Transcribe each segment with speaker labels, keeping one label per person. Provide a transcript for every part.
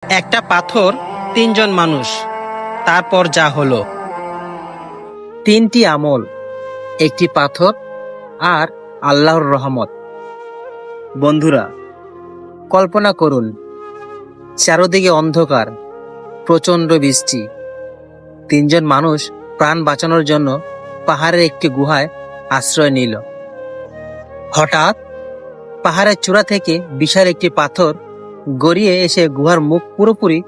Speaker 1: একটা পাথর, তিনজন মানুষ। তারপর যা হলো, তিনটি আমল, একটি পাথর আর আল্লাহর রহমত। বন্ধুরা, কল্পনা করুন, চারদিকে অন্ধকার, প্রচন্ড বৃষ্টি। তিনজন মানুষ প্রাণ বাঁচানোর জন্য পাহাড়ের একটি গুহায় আশ্রয় নিল। হঠাৎ পাহাড়ের চূড়া থেকে বিশাল একটি পাথর গড়িয়ে এসে গুহার মুখ পুরোপুরি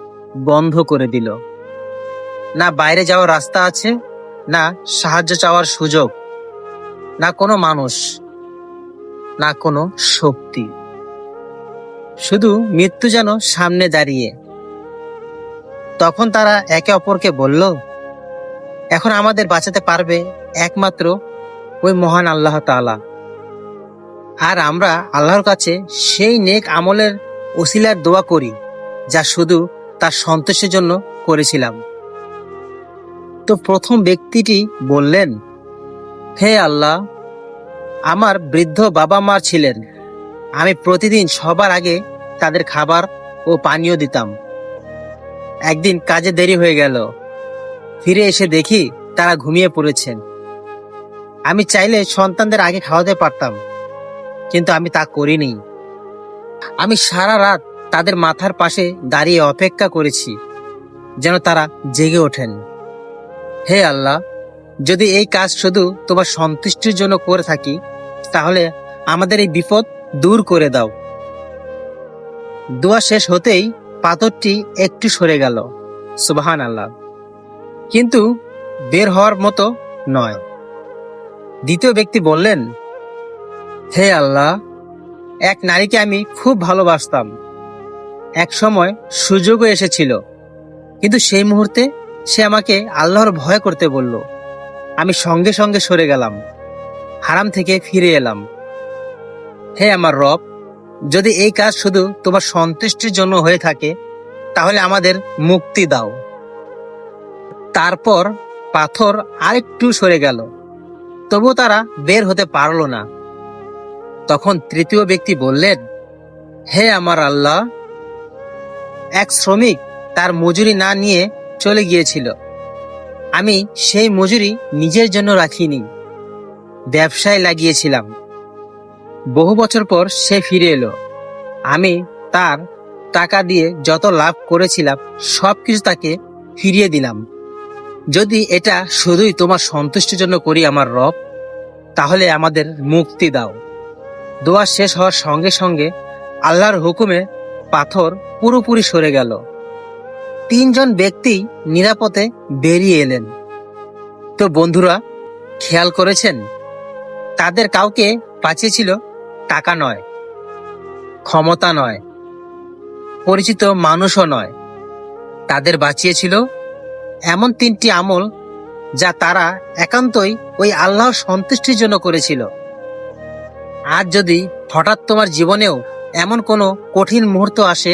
Speaker 1: বন্ধ করে দিল। না বাইরে যাওয়ার রাস্তা আছে, না সাহায্য চাওয়ার সুযোগ, না কোনো মানুষ, না কোনো শক্তি, শুধু মৃত্যু যেন সামনে দাঁড়িয়ে। তখন তারা একে অপরকে বলল, এখন আমাদের বাঁচাতে পারবে একমাত্র ওই মহান আল্লাহ তাআলা। আর আমরা আল্লাহর কাছে সেই নেক আমলের ওসিলার দোয়া করি যা শুধু তার সন্তোষের জন্য করেছিলাম। তো প্রথম ব্যক্তিটি বললেন, হে আল্লাহ, আমার বৃদ্ধ বাবা মা ছিলেন। আমি প্রতিদিন সবার আগে তাদের খাবার ও পানীয় দিতাম। একদিন কাজে দেরি হয়ে গেল, ফিরে এসে দেখি তারা ঘুমিয়ে পড়েছেন। আমি চাইলে সন্তানদের আগে খাওয়াতে পারতাম, কিন্তু আমি তা করিনি। আমি সারা রাত তাদের মাথার পাশে দাঁড়িয়ে অপেক্ষা করেছি যেন তারা জেগে ওঠেন। হে আল্লাহ, যদি এই কাজ শুধু তোমার সন্তুষ্টির জন্য করে থাকি, তাহলে আমাদের এই বিপদ দূর করে দাও। দোয়া শেষ হতেই পাথরটি একটু সরে গেল, সুবহান আল্লাহ, কিন্তু বের হওয়ার মতো নয়। দ্বিতীয় ব্যক্তি বললেন, হে আল্লাহ, এক নারীকে আমি খুব ভালোবাসতাম। এক সময় সুযোগও এসেছিল, কিন্তু সেই মুহূর্তে সে আমাকে আল্লাহর ভয় করতে বলল। আমি সঙ্গে সঙ্গে সরে গেলাম, হারাম থেকে ফিরে এলাম। হে আমার রব, যদি এই কাজ শুধু তোমার সন্তুষ্টির জন্য হয়ে থাকে, তাহলে আমাদের মুক্তি দাও। তারপর পাথর আরেকটু সরে গেল, তবুও তারা বের হতে পারল না। তখন তৃতীয় ব্যক্তি বললেন, হে আমার আল্লাহ, এক শ্রমিক তার মজুরি না নিয়ে চলে গিয়েছিল। আমি সেই মজুরি নিজের জন্য রাখিনি, ব্যবসায় লাগিয়েছিলাম। বহু বছর পর সে ফিরে এলো। আমি তার টাকা দিয়ে যত লাভ করেছিলাম সবকিছু তাকে ফিরিয়ে দিলাম। যদি এটা শুধুই তোমার সন্তুষ্টির জন্য করি আমার রব, তাহলে আমাদের মুক্তি দাও। দোয়া শেষ হওয়ার সঙ্গে সঙ্গে আল্লাহর হুকুমে পাথর পুরোপুরি সরে গেল। তিনজন ব্যক্তি নিরাপদে বেরিয়ে এলেন। তো বন্ধুরা, খেয়াল করেছেন, তাদের কাউকে বাঁচিয়েছিল টাকা নয়, ক্ষমতা নয়, পরিচিত মানুষও নয়। তাদের বাঁচিয়েছিল এমন তিনটি আমল যা তারা একান্তই ওই আল্লাহর সন্তুষ্টির জন্য করেছিল। আজ যদি হঠাৎ তোমার জীবনেও এমন কোনো কঠিন মুহূর্ত আসে,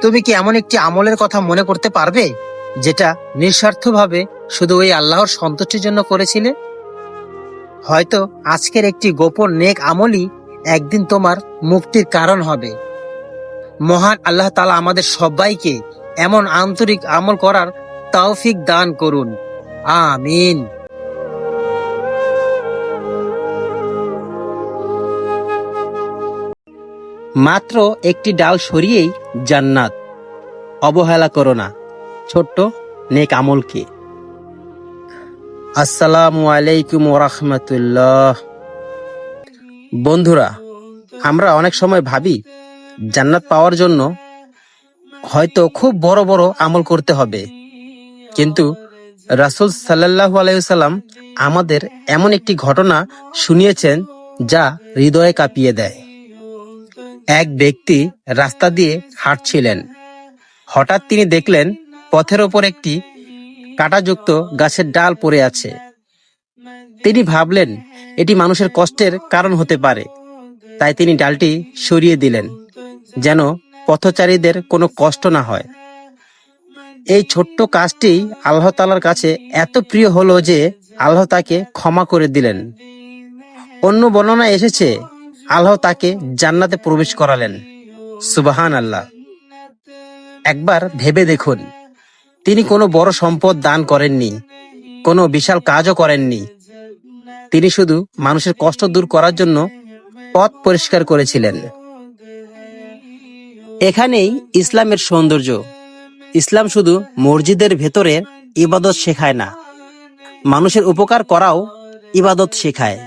Speaker 1: তুমি কি এমন একটি আমলের কথা মনে করতে পারবে যেটা নিঃস্বার্থভাবে শুধু ওই আল্লাহর সন্তুষ্টির জন্য করেছিলে? হয়তো আজকের একটি গোপন নেক আমলই একদিন তোমার মুক্তির কারণ হবে। মহান আল্লাহ তাআলা আমাদের সবাইকে এমন আন্তরিক আমল করার তৌফিক দান করুন, আমিন। মাত্র একটি ডাল সরিয়েই জান্নাত। অবহেলা করো না ছোট্ট নেক আমলকে। আসসালামু আলাইকুম ওয়া রাহমাতুল্লাহ। বন্ধুরা, আমরা অনেক সময় ভাবি জান্নাত পাওয়ার জন্য হয়তো খুব বড় বড় আমল করতে হবে, কিন্তু রাসূল সাল্লাল্লাহু আলাইহি ওয়াসাল্লাম আমাদের এমন একটি ঘটনা শুনিয়েছেন যা হৃদয়ে কাঁপিয়ে দেয়। এক ব্যক্তি রাস্তা দিয়ে হাঁটছিলেন। হঠাৎ তিনি দেখলেন পথের ওপর একটি কাঁটাযুক্ত গাছের ডাল পড়ে আছে। তিনি ভাবলেন এটি মানুষের কষ্টের কারণ হতে পারে, তাই তিনি ডালটি সরিয়ে দিলেন যেন পথচারীদের কোনো কষ্ট না হয়। এই ছোট্ট কাজটি আল্লাহ তাআলার কাছে এত প্রিয় হলো যে আল্লাহ তাকে ক্ষমা করে দিলেন। অন্য বর্ণনায় এসেছে আল্লাহ তাকে জান্নাতে প্রবেশ করালেন। সুবহান আল্লাহ। একবার ভেবে দেখুন, তিনি কোনো বড় সম্পদ দান করেননি, কোনো বিশাল কাজও করেননি। তিনি শুধু মানুষের কষ্ট দূর করার জন্য পথ পরিষ্কার করেছিলেন। এখানেই ইসলামের সৌন্দর্য। ইসলাম শুধু মসজিদের ভেতরে ইবাদত শেখায় না, মানুষের উপকার করাও ইবাদত শেখায়।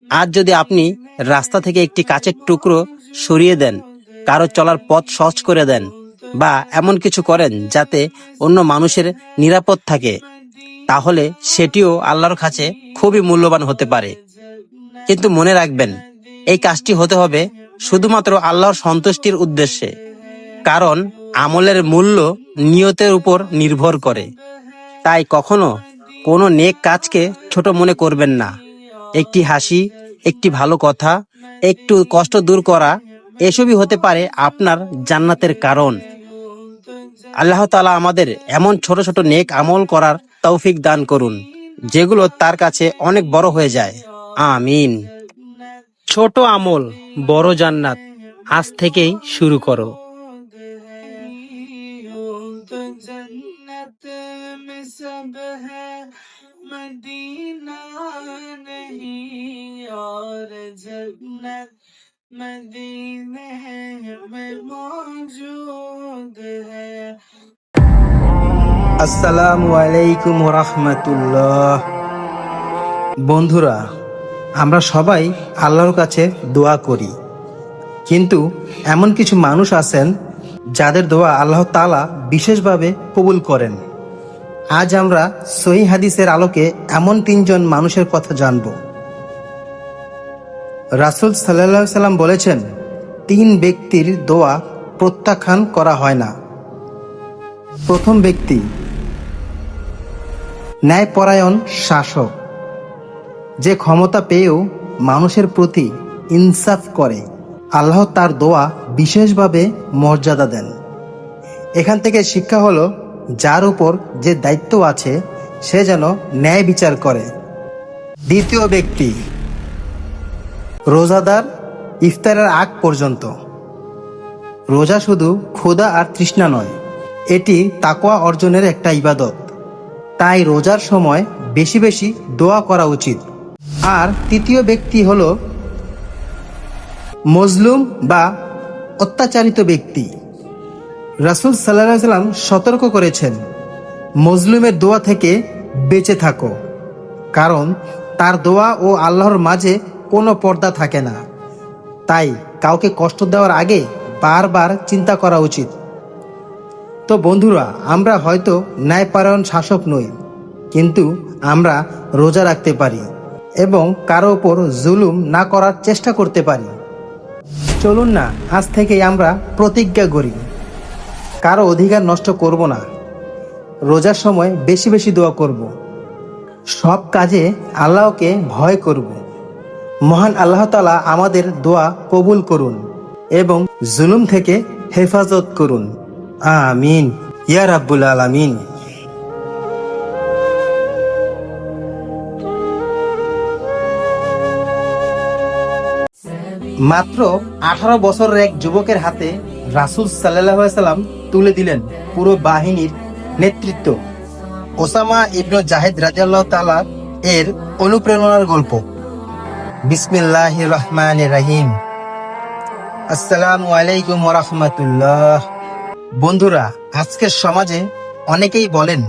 Speaker 1: আজ যদি আপনি রাস্তা থেকে একটি কাচের টুকরো সরিয়ে দেন, কারো চলার পথ সহজ করে দেন, বা এমন কিছু করেন যাতে অন্য মানুষের নিরাপদ থাকে, তাহলে সেটিও আল্লাহর কাছে খুবই মূল্যবান হতে পারে। কিন্তু মনে রাখবেন, এই কাজটি হতে হবে শুধুমাত্র আল্লাহর সন্তুষ্টির উদ্দেশ্যে, কারণ আমলের মূল্য নিয়তের উপর নির্ভর করে। তাই কখনো কোনো নেক কাজকে ছোট মনে করবেন না। একটি হাসি, একটি ভালো কথা, একটু কষ্ট দূর করা, এসবই হতে পারে আপনার জান্নাতের কারণ। আল্লাহ তাআলা আমাদের এমন ছোট ছোট নেক আমল করার তৌফিক দান করুন, যেগুলো তার কাছে অনেক বড় হয়ে যায়। আমিন। ছোট আমল, বড় জান্নাত। আজ থেকেই শুরু করো। मदीना नहीं और जन्नत मदीने में मौजूद है। আসসালামু আলাইকুম ওয়া রাহমাতুল্লাহ। বন্ধুরা, আমরা সবাই আল্লাহর কাছে দোয়া করি, কিন্তু এমন কিছু মানুষ আছেন যাদের দোয়া আল্লাহ তাআলা বিশেষভাবে কবুল করেন। আজ আমরা সহিহ হাদিসের আলোকে এমন 3 জন মানুষের কথা জানব। রাসূল সাল্লাল্লাহু আলাইহি সাল্লাম বলেছেন, 3 ব্যক্তির দোয়া প্রত্যাখ্যান করা হয় না। প্রথম ব্যক্তি, ন্যায়পরায়ণ শাসক, যে ক্ষমতা পেয়েও মানুষের প্রতি ইনসাফ করে। আল্লাহ তার দোয়া বিশেষভাবে মর্যাদা দেন। এখান থেকে শিক্ষা হলো, যার উপর যে দায়িত্ব আছে সে যেন ন্যায় বিচার করে। দ্বিতীয় ব্যক্তি, রোজাদার, ইফতারের আগ পর্যন্ত। রোজা শুধু ক্ষুধা আর তৃষ্ণা নয়, এটি তাকওয়া অর্জনের একটা ইবাদত। তাই রোজার সময় বেশি বেশি দোয়া করা উচিত। আর তৃতীয় ব্যক্তি হলো মজলুম বা অত্যাচারিত ব্যক্তি। রাসূল সাল্লাল্লাহু আলাইহি সাল্লাম সতর্ক করেছেন, মজলুমের দোয়া থেকে বেঁচে থাকো, কারণ তার দোয়া ও আল্লাহর মাঝে কোনো পর্দা থাকে না। তাই কাউকে কষ্ট দেওয়ার আগে বারবার চিন্তা করা উচিত। তো বন্ধুরা, আমরা হয়তো ন্যায়পরায়ণ শাসক নই, কিন্তু আমরা রোজা রাখতে পারি এবং কারো ওপর জুলুম না করার চেষ্টা করতে পারি। চলুন না, আজ থেকেই আমরা প্রতিজ্ঞা করি, কারো অধিকার নষ্ট করব না, রোজার সময় বেশি বেশি দোয়া করব, সব কাজে আল্লাহকে ভয় করব। মহান আল্লাহ তাআলা আমাদের দোয়া কবুল করুন এবং জুলুম থেকে হেফাজত করুন। আমিন ইয়া রাব্বুল আলামিন। মাত্র 18 বছরের এক যুবকের হাতে রাসূল সাল্লাল্লাহু আলাইহি সাল্লাম তুলে দিলেন পুরো বাহিনীর নেতৃত্ব। ওসামা ইবনে জাহিদ রাদিয়াল্লাহু তাআলা এর অনুপ্রেরণার গল্প। বিসমিল্লাহির রহমানির রহিম। আসসালামু আলাইকুম ওয়া রাহমাতুল্লাহ। বন্ধুরা, আজকের সমাজে অনেকেই বলেন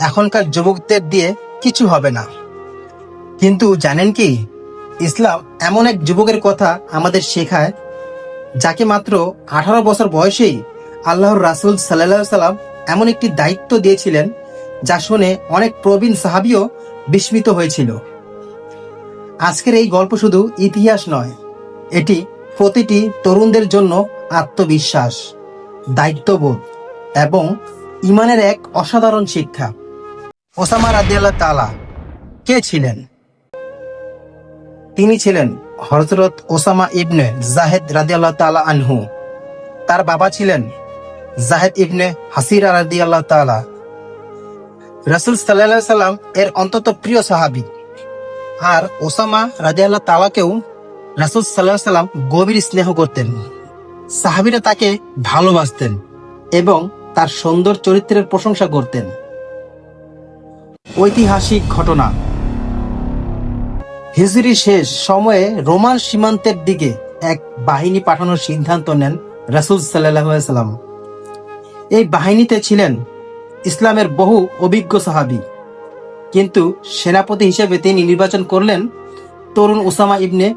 Speaker 1: এখনকার যুবকদের দিয়ে কিছু হবে না, কিন্তু জানেন কি, ইসলাম এমন এক যুবকের কথা আমাদের শেখায়, যাকে মাত্র 18 বছর বয়সেই আল্লাহর রাসূল সাল্লাল্লাহু আলাইহি সাল্লাম এমন একটি দায়িত্ব দিয়েছিলেন, যা শুনে অনেক প্রবীণ সাহাবীও বিস্মিত হয়েছিল। আজকের এই গল্প শুধু ইতিহাস নয়, এটি প্রতিটি তরুণদের জন্য আত্মবিশ্বাস, দায়িত্ববোধ এবং ঈমানের এক অসাধারণ শিক্ষা। ওসামা রাদিয়াল্লাহু তাআলা কে ছিলেন? তিনি ছিলেন হযরত ওসামা ইবনে জাহেদ রাদিয়াল্লাহু তাআলা আনহু। তার বাবা ছিলেন জাহেদ ইবনে হাসিরা রাদিয়াল্লাহু তাআলা। রাসূল সাল্লাল্লাহু আলাইহি সাল্লাম এর অন্তত প্রিয় সাহাবী। আর ওসামা রাদিয়াল্লাহু তাআলাকেও রাসূল সাল্লাল্লাহু আলাইহি সাল্লাম গভীর স্নেহ করতেন। সাহাবীরা তাকে ভালোবাসতেন এবং তার সুন্দর চরিত্রের প্রশংসা করতেন। ঐতিহাসিক ঘটনা। হিজরি শেষ সময়ে রোমান সীমান্তের দিকে এক বাহিনী পাঠানোর সিদ্ধান্ত নেন রাসূল সাল্লাল্লাহু আলাইহি ওয়াসাল্লাম। এই বাহিনীতে ছিলেন ইসলামের বহু অভিজ্ঞ সাহাবী, কিন্তু সেনাপতি হিসেবে তিনি নির্বাচন করলেন তরুণ উসামা ইবনে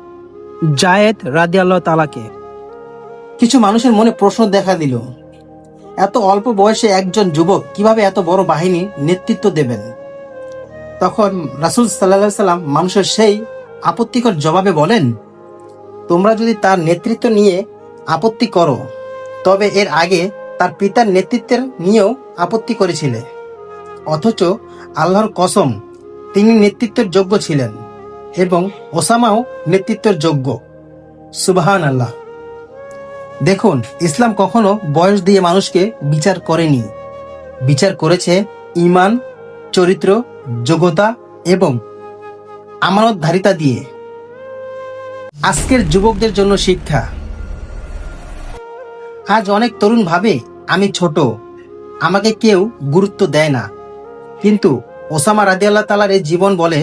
Speaker 1: জায়েদ রাদিয়াল্লাহু তাআলাকে। কিছু মানুষের মনে প্রশ্ন দেখা দিল, এত অল্প বয়সে একজন যুবক কিভাবে এত বড় বাহিনী নেতৃত্ব দেবেন? তখন রাসূল সাল্লাল্লাহু আলাইহি সাল্লাম মানুষের সেই আপত্তিকর জবাবে বলেন, তোমরা যদি তার নেতৃত্ব নিয়ে আপত্তি করো, তবে এর আগে তার পিতার নেতৃত্বের নিয়েও আপত্তি করেছিলে, অথচ আল্লাহর কসম তিনি নেতৃত্বের যোগ্য ছিলেন এবং ওসামাও নেতৃত্বের যোগ্য। সুবহানাল্লাহ। দেখুন, ইসলাম কখনো বয়স দিয়ে মানুষকে বিচার করেনি, বিচার করেছে ঈমান, চরিত্র, যোগ্যতা এবং আমানতধারিতা দিয়ে। আজকের যুবকদের জন্য শিক্ষা। আজ অনেক তরুণ ভাবে আমি ছোট, আমাকে কেউ গুরুত্ব দেয় না, কিন্তু ওসামা রাদিয়াল্লাহু তাআলার এই জীবন বলে,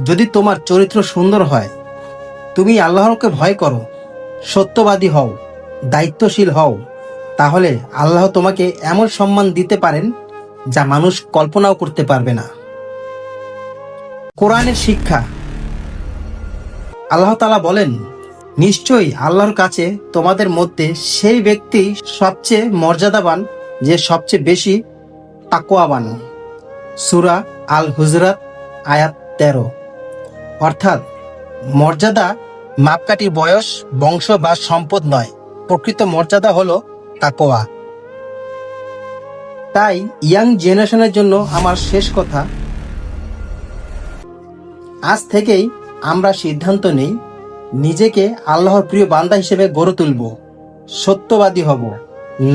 Speaker 1: যদি তোমার চরিত্র সুন্দর হয়, তুমি আল্লাহকে ভয় করো, সত্যবাদী হও, দায়িত্বশীল হও, তাহলে আল্লাহ তোমাকে এমন সম্মান দিতে পারেন যা মানুষ কল্পনাও করতে পারবে না। কোরআনের শিক্ষা। আল্লাহ তাআলা বলেন, নিশ্চয়ই আল্লাহর কাছে তোমাদের মধ্যে সেই ব্যক্তি সবচেয়ে মর্যাদাবান যে সবচেয়ে বেশি তাকওয়াবান। সূরা আল হুজরাত আয়াত 13। অর্থাৎ মর্যাদা মাপকাঠির বয়স, বংশ বা সম্পদ নয়, প্রকৃত মর্যাদা হলো তাকওয়া। তাই ইয়াং জেনারেশনের জন্য আমার শেষ কথা, আজ থেকেই আমরা সিদ্ধান্ত নেই নিজেকে আল্লাহর প্রিয় বান্দা হিসেবে গড়ে তুলব, সত্যবাদী হব,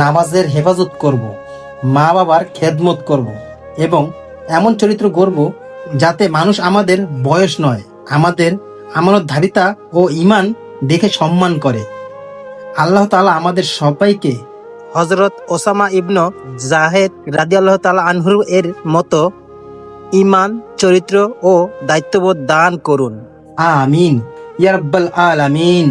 Speaker 1: নামাজের হেফাজত করব, মা বাবার খেদমত করব এবং এমন চরিত্র গড়ব যাতে মানুষ আমাদের বয়স নয়, আমাদের আমানতধারিতা ও ঈমান দেখে সম্মান করে। আল্লাহ তাআলা আমাদের সবাইকে হযরত ওসামা ইবনে জায়েদ রাদিয়াল্লাহু তাআলা আনহু এর মতো ঈমান, চরিত্র ও দায়িত্ববোধ দান করুন। আমিন ইয়া রাব্বাল আলামিন।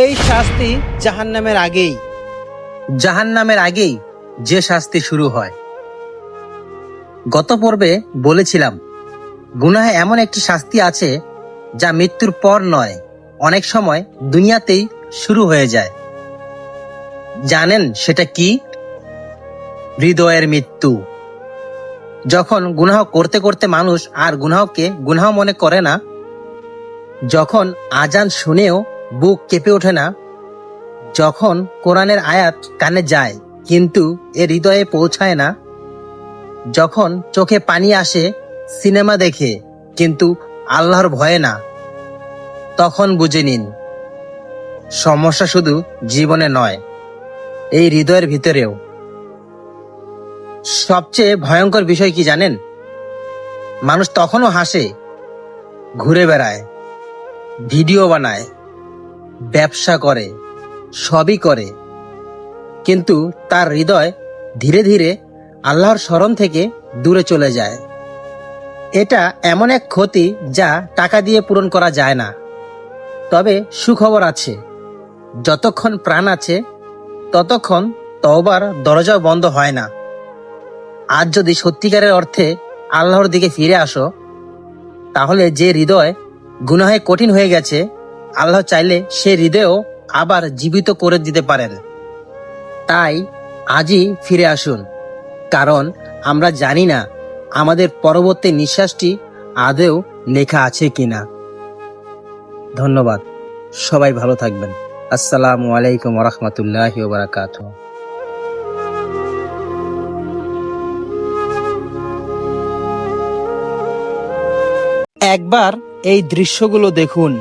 Speaker 1: এই শাস্তি জাহান্নামের আগেই যে শাস্তি শুরু হয়। গত পর্বে বলেছিলাম, গুনাহে এমন একটি শাস্তি আছে যা মৃত্যুর পর নয়, অনেক সময় দুনিয়াতেই শুরু হয়ে যায়। জানেন সেটা কি? হৃদয়ের মৃত্যু। যখন গুনাহ করতে করতে মানুষ আর গুনাহকে গুনাহ মনে করে না, যখন আজান শুনেও বুক কেঁপে ওঠে না, যখন কোরআনের আয়াত কানে যায় কিন্তু এর হৃদয়ে পৌঁছায় না, যখন চোখে পানি আসে সিনেমা দেখে কিন্তু আল্লাহর ভয়ে না, তখন বুঝে নিন সমস্যা শুধু জীবনে নয়, এই হৃদয়ের ভিতরেও। সবচেয়ে ভয়ঙ্কর বিষয় কি জানেন? মানুষ তখনও হাসে, ঘুরে বেড়ায়, ভিডিও বানায়, ব্যবসা করে, সবই করে, কিন্তু তার হৃদয় ধীরে ধীরে আল্লাহর স্মরণ থেকে দূরে চলে যায়। এটা এমন এক ক্ষতি যা টাকা দিয়ে পূরণ করা যায় না। তবে সুখবর আছে, যতক্ষণ প্রাণ আছে ততক্ষণ তওবার দরজাও বন্ধ হয় না। আজ যদি সত্যিকারের অর্থে আল্লাহর দিকে ফিরে আসো, তাহলে যে হৃদয় গুনাহে কঠিন হয়ে গেছে, আল্লাহ চাইলে সে হৃদয়ও আবার জীবিত করে দিতে পারেন। তাই আজই ফিরে আসুন, কারণ আমরা জানি না আমাদের পরবর্তী নিঃশ্বাসটি আদৌ লেখা আছে কিনা। ধন্যবাদ, সবাই ভালো থাকবেন। আসসালামু আলাইকুম ওয়া রাহমাতুল্লাহি ওয়া বারাকাতুহু। একবার এই দৃশ্যগুলো দেখুন।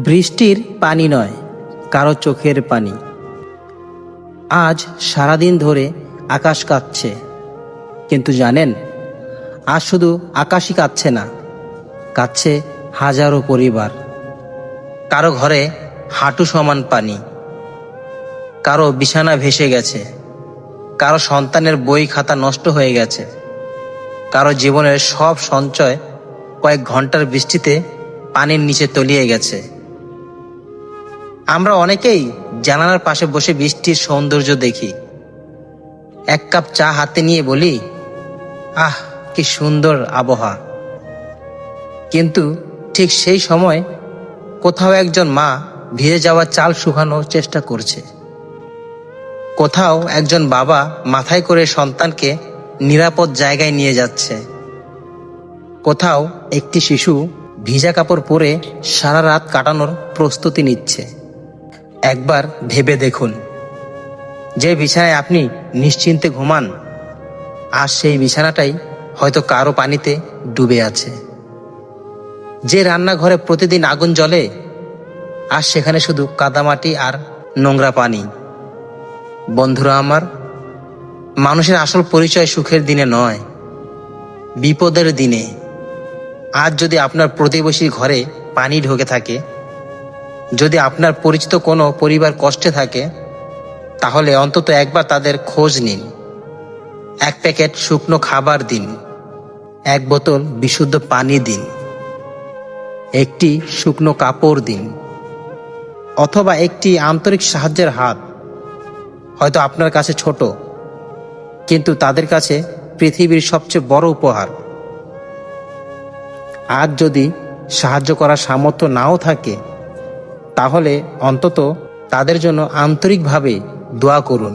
Speaker 1: বৃষ্টির পানি নয়, কারো চোখের পানি। আজ সারাদিন ধরে আকাশ কাঁদছে, কিন্তু জানেন, আজ শুধু আকাশই কাঁদছে না, কাঁদছে হাজারো পরিবার। কারো ঘরে হাঁটু সমান পানি। কারো বিছানা ভেসে গেছে, কারো সন্তানের বই খাতা নষ্ট হয়ে গেছে, কারো জীবনের সব সঞ্চয় কয়েক ঘন্টার বৃষ্টিতে পানির নিচে তলিয়ে গেছে। আমরা অনেকেই জানালার পাশে বসে বৃষ্টির সৌন্দর্য দেখি, এক কাপ চা হাতে নিয়ে বলি, আহ কি সুন্দর আবহাওয়া। কিন্তু ঠিক সেই সময় কোথাও একজন মা ভিজে যাওয়া চাল শুকানোর চেষ্টা করছে, কোথাও একজন বাবা মাথায় করে সন্তানকে নিরাপদ জায়গায় নিয়ে যাচ্ছে, কোথাও একটি শিশু ভিজা কাপড় পরে সারা রাত কাটানোর প্রস্তুতি নিচ্ছে। একবার ভেবে দেখুন, যে বিছানায় আপনি নিশ্চিন্তে ঘুমান, আর সেই বিছানাটাই হয়তো কারো পানিতে ডুবে আছে। যে রান্নাঘরে প্রতিদিন আগুন জ্বলে, আর সেখানে শুধু কাদামাটি আর নোংরা পানি। বন্ধুরা আমার, মানুষের আসল পরিচয় সুখের দিনে নয়, বিপদের দিনে। আজ যদি আপনার প্রতিবেশীর ঘরে পানি ঢুকে থাকে, যদি আপনার পরিচিত কোনো পরিবার কষ্টে থাকে, তাহলে অন্তত একবার তাদের খোঁজ নিন। এক প্যাকেট শুকনো খাবার দিন, এক বোতল বিশুদ্ধ পানি দিন, একটি শুকনো কাপড় দিন, অথবা একটি আন্তরিক সাহায্যের হাত। হয়তো আপনার কাছে ছোট, কিন্তু তাদের কাছে পৃথিবীর সবচেয়ে বড় উপহার। আজ যদি সাহায্য করার সামর্থ্য নাও থাকে, তাহলে অন্তত তাদের জন্য আন্তরিকভাবে দোয়া করুন।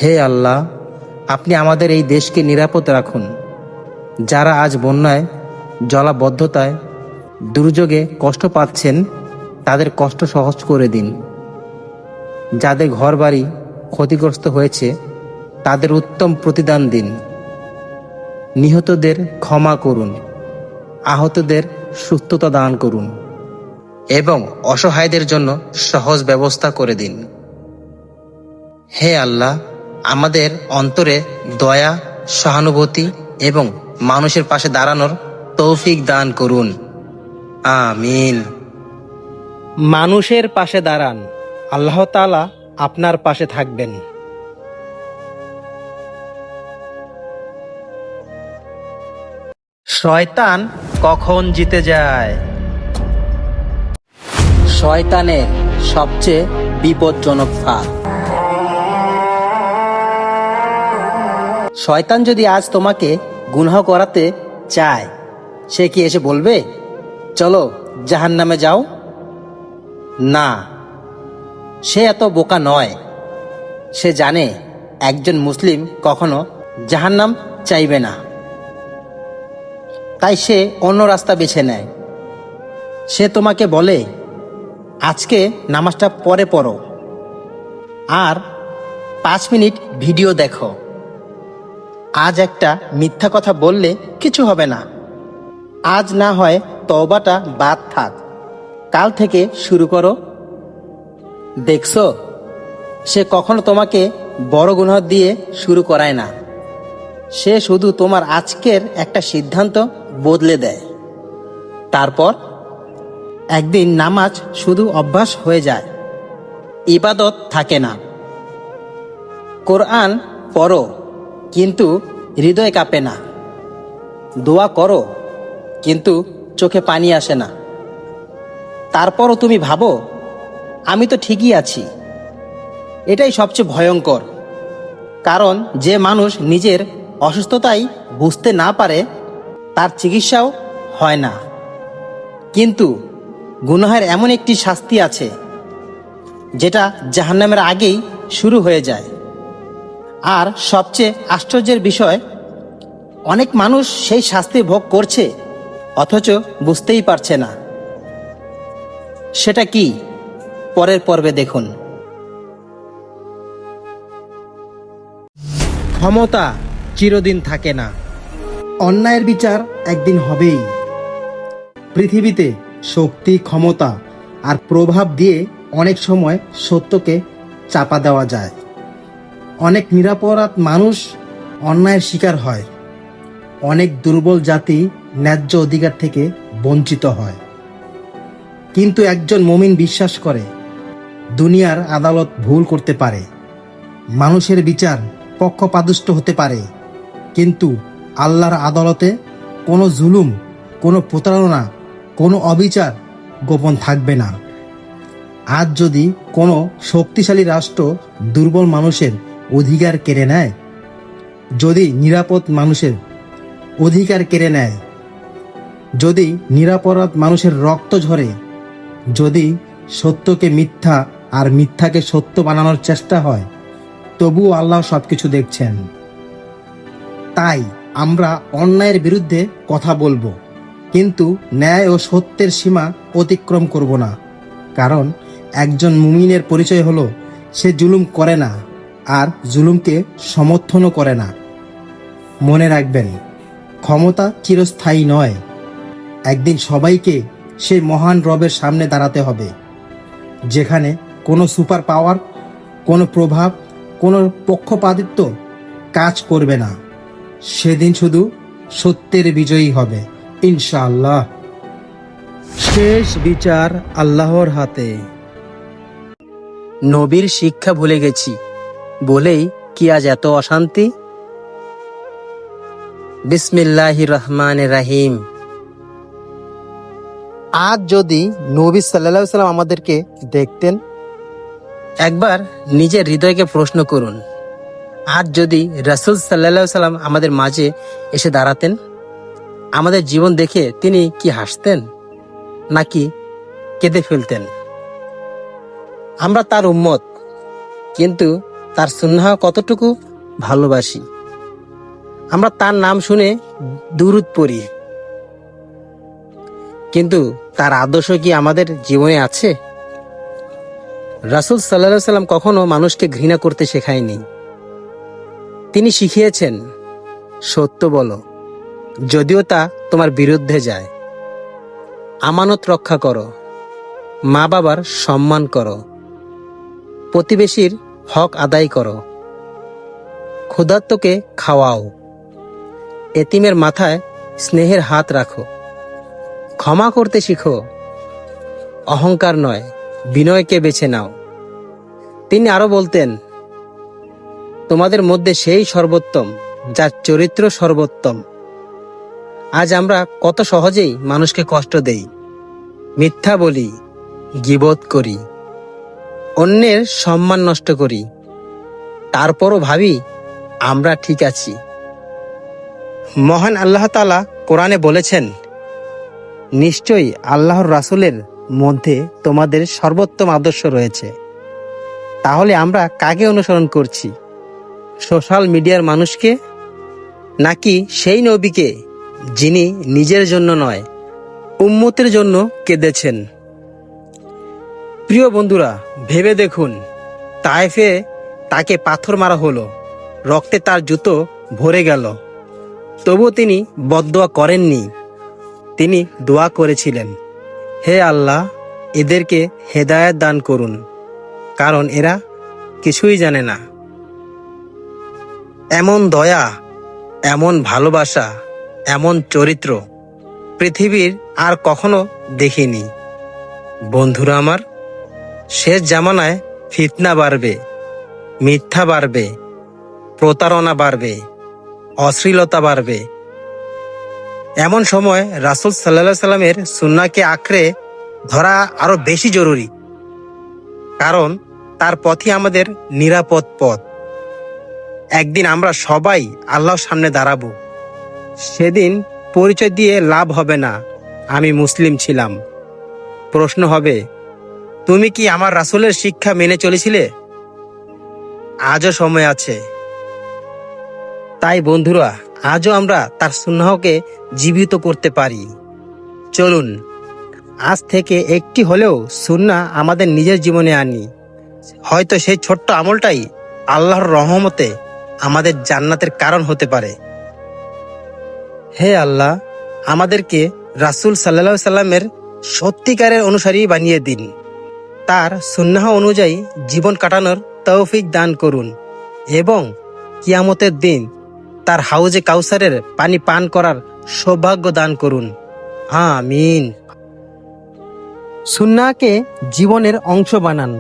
Speaker 1: হে আল্লাহ, আপনি আমাদের এই দেশকে নিরাপদ রাখুন। যারা আজ বন্যায়, জলাবদ্ধতায়, দুর্যোগে কষ্ট পাচ্ছেন, তাদের কষ্ট সহজ করে দিন। যাদের ঘরবাড়ি ক্ষতিগ্রস্ত হয়েছে, তাদের উত্তম প্রতিদান দিন। নিহতদের ক্ষমা করুন, আহতদের সুস্থতা দান করুন, এবং অসহায়দের জন্য সহজ ব্যবস্থা করে দিন। হে আল্লাহ, আমাদের অন্তরে দয়া, সহানুভূতি এবং মানুষের পাশে দাঁড়ানোর তৌফিক দান করুন। আমিন। মানুষের পাশে দাঁড়ান, আল্লাহ তাআলা আপনার পাশে থাকবেন। শয়তান কখন জিতে যায়? শয়তানের সবচেয়ে বিপজ্জনক ফাঁদ। শয়তান যদি আজ তোমাকে গুনাহ করাতে চায়, সে কি এসে বলবে, চলো জাহান্নামে যাও? না, সে এত বোকা নয়। সে জানে একজন মুসলিম কখনো জাহান্নাম চাইবে না, তাই সে অন্য রাস্তা বেছে নেয়। সে তোমাকে বলে, আজকে নামাজটা পরে পড়ো, আর 5 মিনিট ভিডিও দেখো। আজ একটা মিথ্যা কথা বললে কিছু হবে না। আজ না হয় তওবাটা বাদ থাক, কাল থেকে শুরু করো। দেখছো, সে কখনো তোমাকে বড় গুনাহ দিয়ে শুরু করায় না। সে শুধু তোমার আজকের একটা সিদ্ধান্ত বদলে দেয়। তারপর একদিন নামাজ শুধু অভ্যাস হয়ে যায়, ইবাদত থাকে না। কোরআন পড়ো, কিন্তু হৃদয় কাঁপে না। দোয়া করো, কিন্তু চোখে পানি আসে না। তারপরও তুমি ভাবো, আমি তো ঠিকই আছি। এটাই সবচেয়ে ভয়ঙ্কর, কারণ যে মানুষ নিজের অসুস্থতাই বুঝতে না পারে, তার চিকিৎসাও হয় না। কিন্তু গুনাহের এমন একটি শাস্তি আছে, যেটা জাহান্নামের আগেই শুরু হয়ে যায়। আর সবচেয়ে আশ্চর্যের বিষয়, অনেক মানুষ সেই শাস্তি ভোগ করছে, অথচ বুঝতেই পারছে না। সেটা কি? পরের পর্বে দেখুন। ক্ষমতা চিরদিন থাকে না, অন্যায়ের বিচার একদিন হবেই। পৃথিবীতে শক্তি, ক্ষমতা আর প্রভাব দিয়ে অনেক সময় সত্যকে চাপা দেওয়া যায়। অনেক নিরপরাধ মানুষ অন্যায়ের শিকার হয়, অনেক দুর্বল জাতি ন্যায্য অধিকার থেকে বঞ্চিত হয়। কিন্তু একজন মুমিন বিশ্বাস করে,
Speaker 2: দুনিয়ার আদালত ভুল করতে পারে, মানুষের বিচার পক্ষপাতদুষ্ট হতে পারে, কিন্তু আল্লাহর আদালতে কোনো জুলুম, কোনো প্রতারণা, কোনো অবিচার গোপন থাকবে না। আজ যদি কোনো শক্তিশালী রাষ্ট্র দুর্বল মানুষের অধিকার কেড়ে নেয়, যদি নিরাপদ মানুষের অধিকার কেড়ে নেয়, যদি নিরাপরাধ মানুষের রক্ত ঝরে, যদি সত্যকে মিথ্যা আর মিথ্যাকে সত্য বানানোর চেষ্টা হয়, তবুও আল্লাহ সবকিছু দেখছেন। তাই আমরা অন্যায়ের বিরুদ্ধে কথা বলবো, কিন্তু ন্যায় ও সত্যের সীমা অতিক্রম করব না। কারণ একজন মুমিনের পরিচয় হলো সে জুলুম করে না আর জুলুমকে সমর্থনও করে না। মনে রাখবেন, ক্ষমতা চিরস্থায়ী নয়। একদিন সবাইকে সেই মহান রবের সামনে দাঁড়াতে হবে, যেখানে কোনো সুপার পাওয়ার, কোনো প্রভাব, কোনো পক্ষপাতিত্ব কাজ করবে না। সেদিন শুধু সত্যের বিজয়ী হবে, ইনশাআল্লাহ।
Speaker 1: শেষ বিচার আল্লাহর হাতে। নবীর শিক্ষা ভুলে গেছি বলেই কি আজ এত অশান্তি? বিসমিল্লাহির রহমানির রহিম। আজ যদি নবী সাল্লাল্লাহু আলাইহি সাল্লাম আমাদেরকে দেখতেন, একবার নিজের হৃদয়কে প্রশ্ন করুন। আজ যদি রাসূল সাল্লাল্লাহু আলাইহি সাল্লাম আমাদের মাঝে এসে দাঁড়াতেন, আমাদের জীবন দেখে তিনি কি হাসতেন নাকি কেঁদে ফেলতেন? আমরা তার উম্মত, কিন্তু তার সুন্নাহ কতটুকু ভালোবাসি। আমরা তার নাম শুনে দুরূদ পড়ি, কিন্তু তার আদর্শ কি আমাদের জীবনে আছে? রাসূল সাল্লাল্লাহু আলাইহি সাল্লাম কখনো মানুষকে ঘৃণা করতে শেখায়নি। তিনি শিখিয়েছেন, সত্য বলো, যদিও তা তোমার বিরুদ্ধে যায়। আমানত রক্ষা করো, মা বাবার সম্মান করো, প্রতিবেশীর হক আদায় করো, ক্ষুধার্তকে খাওয়াও, এতিমের মাথায় স্নেহের হাত রাখো, ক্ষমা করতে শিখো, অহংকার নয় বিনয়কে বেছে নাও। তিনি আরো বলতেন, তোমাদের মধ্যে সেই সর্বোত্তম যার চরিত্র সর্বোত্তম। আজ আমরা কত সহজেই মানুষকে কষ্ট দেই, মিথ্যা বলি, গীবত করি, অন্যের সম্মান নষ্ট করি, তারপরও ভাবি আমরা ঠিক আছি। মহান আল্লাহ তাআলা কোরআনে বলেছেন, নিশ্চয়ই আল্লাহর রাসূলের মধ্যে তোমাদের সর্বোত্তম আদর্শ রয়েছে। তাহলে আমরা কাকে অনুসরণ করছি? সোশ্যাল মিডিয়ার মানুষকে, নাকি সেই নবীকে যিনি নিজের জন্য নয়, উম্মতের জন্য কেঁদেছেন? প্রিয় বন্ধুরা, ভেবে দেখুন, তায়েফে তাকে পাথর মারা হলো, রক্তে তার জুতো ভরে গেল, তবুও তিনি বদদোয়া করেননি। তিনি দোয়া করেছিলেন, হে আল্লাহ, এদেরকে হেদায়েত দান করুন, কারণ এরা কিছুই জানে না। এমন দয়া, এমন ভালোবাসা, এমন চরিত্র পৃথিবীর আর কখনো দেখিনি। বন্ধুরা আমার, শেষ জামানায় ফিতনা বাড়বে, মিথ্যা বাড়বে, প্রতারণা বাড়বে, অশ্লীলতা বাড়বে। এমন সময় রাসূল সাল্লাল্লাহু আলাইহি সাল্লামের সুন্নাহকে আঁকড়ে ধরা আরো বেশি জরুরি, কারণ তার পথই আমাদের নিরাপদ পথ। একদিন আমরা সবাই আল্লাহর সামনে দাঁড়াবো। সেদিন পরিচয় দিয়ে লাভ হবে না আমি মুসলিম ছিলাম। প্রশ্ন হবে, তুমি কি আমার রাসূলের শিক্ষা মেনে চলেছিলে? আজও সময় আছে। তাই বন্ধুরা, আজও আমরা তার সুন্নাহকে জীবিত করতে পারি। চলুন আজ থেকে একটি হলেও সুন্নাহ আমাদের নিজের জীবনে আনি। হয়তো সেই ছোট্ট আমলটাই আল্লাহর রহমতে আমাদের জান্নাতের কারণ হতে পারে। হে আল্লাহ, আমাদেরকে রাসূল সাল্লাল্লাহু আলাইহি সাল্লামের সত্যিকারের অনুসারী বানিয়ে দিন। তার সুন্নাহ অনুযায়ী জীবন কাটানোর তৌফিক দান করুন এবং কিয়ামতের দিন তার হাউজে কাউসারের পানি পান করার সৌভাগ্য দান করুন। আমিন। সুন্নাহকে জীবনের অংশ বানান।